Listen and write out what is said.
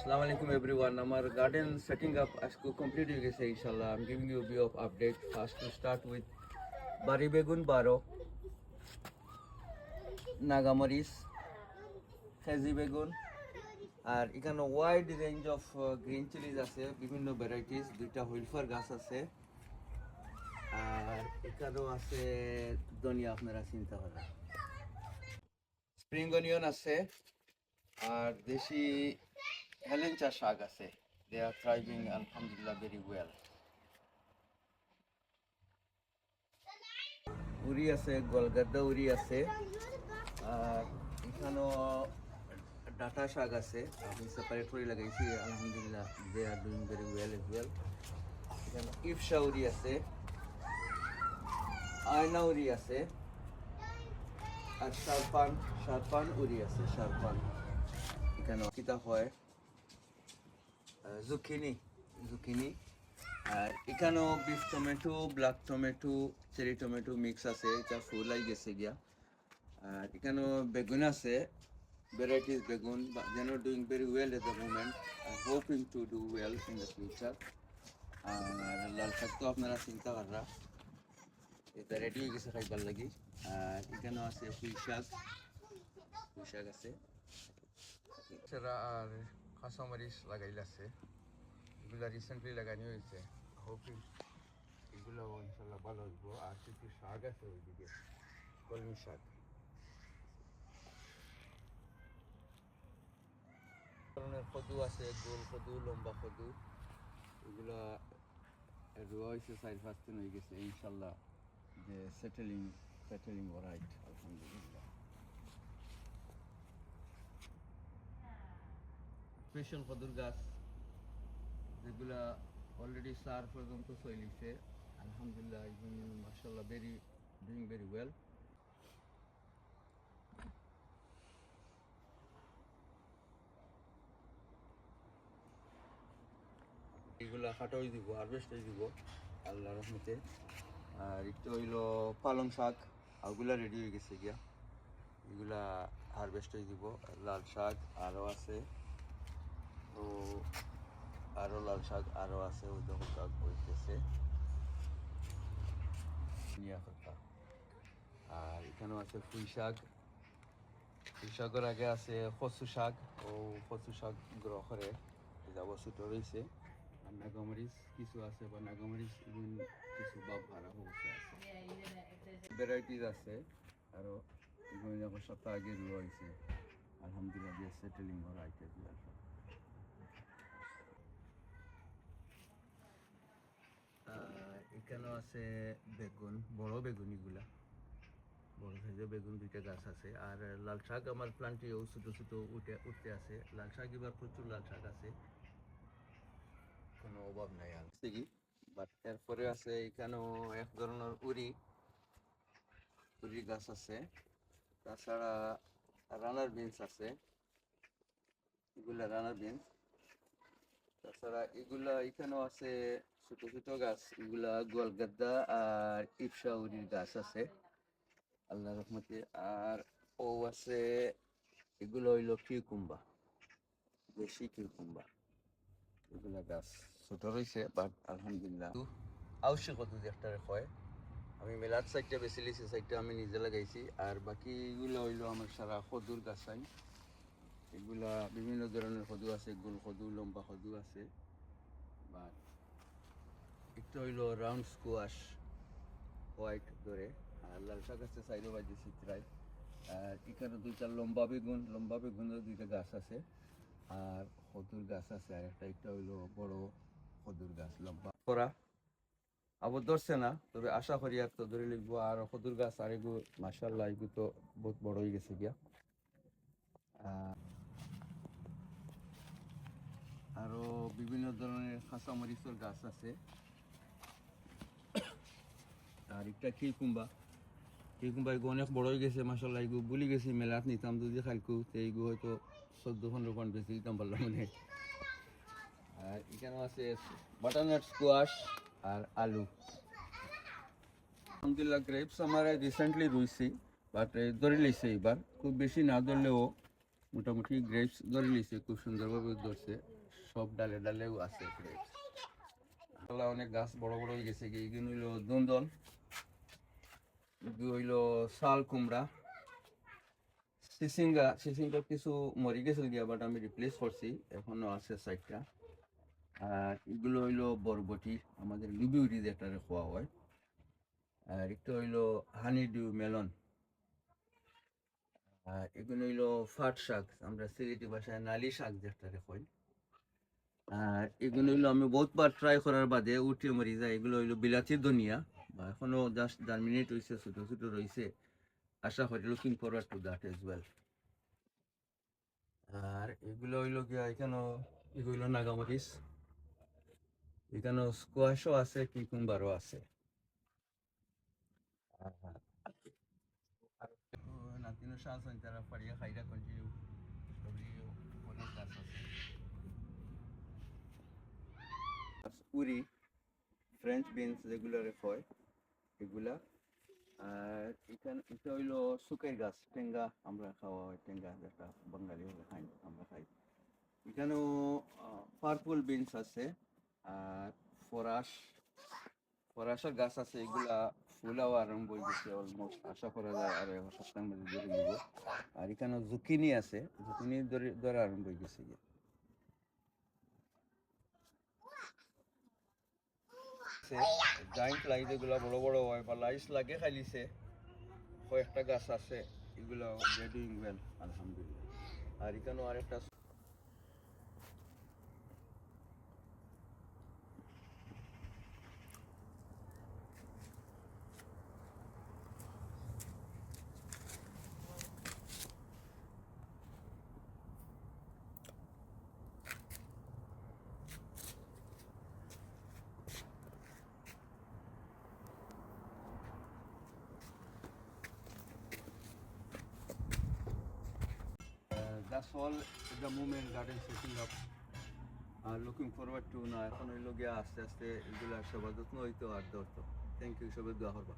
Assalamu alaikum everyone. Our garden setting up as complete you say inshallah. I'm giving you a bit of update. First to start with Bari Begun Baro, Nagamaris, Khezi Begun, আর এখানে wide range of green Chillies আছে বিভিন্ন varieties দুইটা হুইলফার গাছ আছে আর এখানেও আছে ধনিয়া আপনারা চিন্তা করেন স্প্রিং অনিয়ন আছে আর দেশি হেলেঞ্চা শাক আছে দে আর থ্রাইভিং আলহামদুলিল্লাহ ভেরি ওয়েল উরি আছে গোলগাদ্দা উরি আছে আর এখানেও ডাটা শাক আছে আমি সেপারেট করে লাগাইছি আলহামদুলিল্লাহ they are doing very well as well এখানে ইফশা উরি আছে আয়না উরি আছে আর শারপান উরি আছে শারপান এখানে কিতা হয় জুকিনি আর এখানেও beef tomato black tomato cherry tomato mix আছে এটা ফুল আই গেছে গিয়া আর এখানেও বেগুন আছে varieties begun but they're not doing very well at the moment. I'm hoping to do well in the future. লাল শাক তো আপনারা চিন্তা কররা এটা রেডি হয়ে গেছে খাইবার লাগি আর এখানেও আছে পুঁই শাক আছে সেরা আর কাঁচামরিচ লাগাইলে আছে এগুলা রিসেন্টলি লাগানো হয়েছে হোপিং এগুলো ইনশাল্লাহ ভালো হইব আর কিছু শাক আছে ওইদিকে কলমি শাক ধরনের কদু আছে গোল কদু লম্বা কদু এগুলা রোয়া হয়েছে 4-5 দিন হয়ে গেছে ইনশাল্লাহ যে সেটেলিং রাইট আলহামদুলিল্লাহ স্পেশাল কদুর গাছ যেগুলা অলরেডি সার পর্যন্ত চলিছে আলহামদুলিল্লাহ মাশাআল্লাহ ডুইং ভেরি ওয়েল এগুলা কাটাই দিব হারভেস্ট হয়ে দিব আল্লাহ রহমতে আর একটু হইলো পালং শাক ওগুলা রেডি হয়ে গেছে গিয়া এগুলা হারভেস্ট হয়ে দিব লাল শাক আরও আছে তো আরও লাল শাক আরও আছে ওই দেখো শাক হইতেছে আর এখানেও আছে পুঁই শাকের আগে আছে কচু শাক ও কচু শাক গ্রহ করে যাব ছোট রয়েছে আর নাগামরিচ কিছু আছে বা নাগামরিচ ইভেন কিছু বা ভাড়া অবস্থা আছে ভ্যারাইটিস আছে আরও এগুলো সপ্তাহ আগে রোয়া হয়েছে আলহামদুলিল্লাহ দিয়ে সেটেলিং ওর আইটেম এখানেও আছে বেগুন বড় বেগুন এগুলা বড় সাইজের বেগুন দুইটা গাছ আছে আর লাল শাক আমার প্লান্টেও ছোটো উঠতে আছে লাল শাক এবার প্রচুর লাল শাক আছে কোনো অভাব নাই আর বাট এরপরে আছে এখানেও এক ধরনের উরি গাছ আছে তাছাড়া রানার বিনস আছে এগুলা রানার বিনস তাছাড়া এগুলা এখানেও আছে ছোট গাছ এগুলা গোলগাদ্দা আর ইফশা উরির গাছ আছে আল্লাহ রহমতে আর ও আছে এগুলো হইল কিউকুম্বা দেশি কিউকুম্বা এগুলা গাছ ছোট রয়েছে বাট আলহামদুলিল্লাহ আবশ্যকত যে একটা হয় আমি মেলার সাইডটা বেশি লিছি সাইডটা আমি নিজে লাগাইছি আর বাকিগুলো হইলো আমার সারা কদুর গাছাই এগুলা বিভিন্ন ধরনের কদু আছে গোল কদু লম্বা কদু আছে বাট একটা হইলো রাউন্ড স্কোয়াশ হোয়াইট ধরে আর লাল শাক আছে সাইডে বাজি চিত্রায় আর এখানে দুইটা লম্বা বেগুনের দুইটা গাছ আছে আর কদুর গাছ আছে আর একটা হইলো বড় কদুর গাছ লম্বা করা আবার ধরছে না তবে আশা করি আর তো ধরে লিখবো আর কদুর গাছ আর এগু মাশাআল্লাহ এগু তো বহুত বড় হয়ে গেছে গিয়া আরো বিভিন্ন ধরনের কাঁচামরিচের গাছ আছে আর একটা কিউকুম্বা এগু অনেক বড় হয়ে গেছে মাশাআল্লাহ এগু বলি গেছি মেলাত নিতাম যদি খালকু এইগু হয়তো 14-15 পাউন্ড বেশি দিতাম পারলাম মনে আর এখানেও আছে বাটারনাট স্কোয়াশ আর আলু আলহামদুলিল্লাহ গ্রেপস আমার রিসেন্টলি রুইছি বাট ধরে লিছে এবার খুব বেশি না ধরলেও মোটামুটি গ্রেপস ধরে নিয়েছে, খুব সুন্দরভাবে ধরছে, সব ডালে ডালেও আছে গ্রেপস। অনেক গাছ বড় বড় হয়ে গেছে, এগুলো হইলো দুন্দল, এগুলো হইলো শাল কুমড়া, সিসিঙ্গা কিছু মরি গেছিল গিয়া, বাট আমি রিপ্লেস করছি, এখনো আছে সাইডটা। আর এগুলো হইলো বরবটি, আমাদের লুবিউরি যেটা খোয়া হয়। আর একটা হইলো হানি ডিউ মেলন। আর এগুলো হইলো ফাট শাক, আমরা সিলেটি ভাষায় নালি শাক যেটা কই। আর এগুলো হইলো আমি বহুতবার ট্রাই করার বাদে উঠে মরি যায়, এগুলো হইলো বিলাতি ধনিয়া, বা এখনো জাস্ট জার্মিনেট হয়েছে, ছোট ছোট রয়েছে, আশা করি looking forward to that as well. আর এগুলো হইলো গিয়া এখানে, এগুলো হইলো নাগামরিচ, এখানে স্কোয়াশও আছে, কিউকুম্বারও আছে। নাতিনো শ্বাস হয় তারা পাড়িয়া খাইরা কন্টিনিউ অনেক গাছ আছে। উরি, ফ্রেঞ্চ বিনস যেগুলো হয় এগুলা। আর এখানে এটা হইলো শুকের গাছ, টেঙ্গা আমরা খাওয়া হয়, টেঙ্গা যেটা বাঙালি হলে খাই, আমরা খাই। এখানেও পার্পল বিনস আছে। আর ফরাস, ফরাসের গাছ আছে, এগুলা ফুলাও আরম্ভ হয়ে গেছে অলমোস্ট, আশা করা যায় আর এক সপ্তাহের মধ্যে ধরে নিব। আর এখানে জুকিনি আছে, জুকিনি ধরে আরম্ভ হয়ে গেছে গিয়ে। জাইন্ট লাইট এগুলা বড় বড় হয়, বা লাইস লাগে খাইলিছে, কয়েকটা গাছ আছে, এগুলো ডুইং ওয়েল আলহামদুলিল্লাহ। আর এখানেও আরেকটা that's all the moment garden setting up. Looking forward to না, এখন হইলো গিয়া আস্তে আস্তে এগুলা সবার যত্ন হইতো আর ধরতো। থ্যাংক ইউ, সবাই দোয়া করবা।